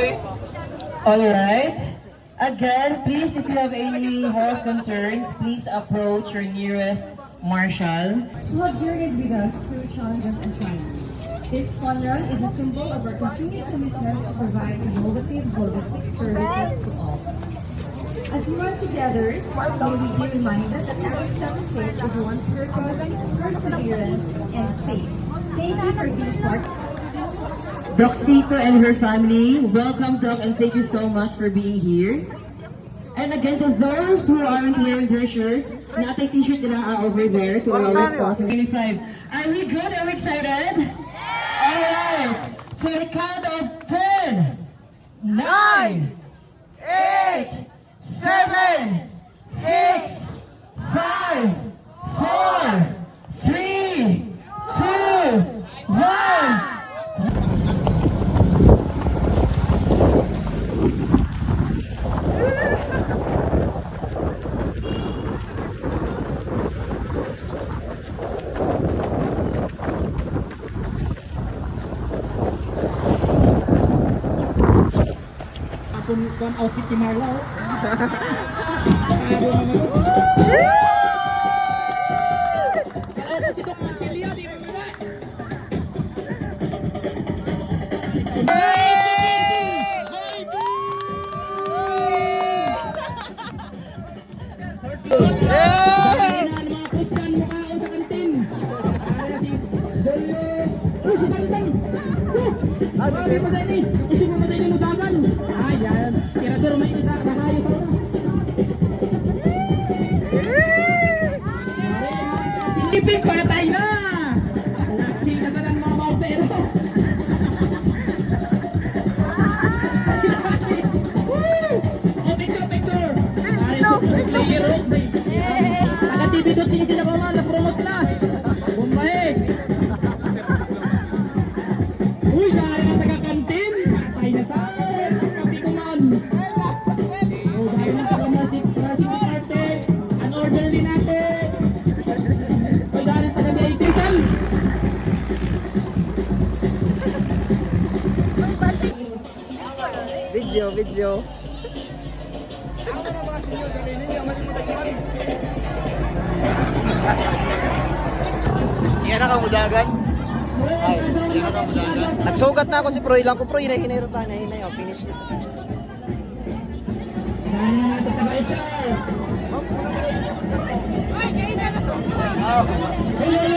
Alright. Again, please, if you have any health concerns, please approach your nearest marshal. Who have journeyed with us through challenges and triumphs. This fun run is a symbol of our continued commitment to provide innovative holistic services to all. As we run together, may we be reminded that every step we take is one purpose, perseverance, and faith. Thank you for being part. Doxito and her family, welcome Doc and thank you so much for being here. And again, to those who aren't wearing their shirts, nata t-shirt nila over there to our spot. 25. Are we good? Are we excited? Alright. So the count of 10, 9, 8, 7, 6, 5, 4, 3, 2, 1. Kung outfit ni Marla, Ipin patay na! Laksi na sa lang mga bawsero. Oh, picture! Ay, super player, Taga-TV doon sila pa mga na-promote na. Bumbahe! Uy, dahil na taga-kantin! Patay na sa kapikuman! Oh, dahil na taga-Marcy Carte, un-orderly natin! Uy, dahil na taga-Gaitisan! Video. Yan na kamudagan. Ay, yan na kamudagan. Nagsugat na ako si Proy lang ko. Proy, hinay-hinay rata na. Hinay, oh, finish ko. Hello,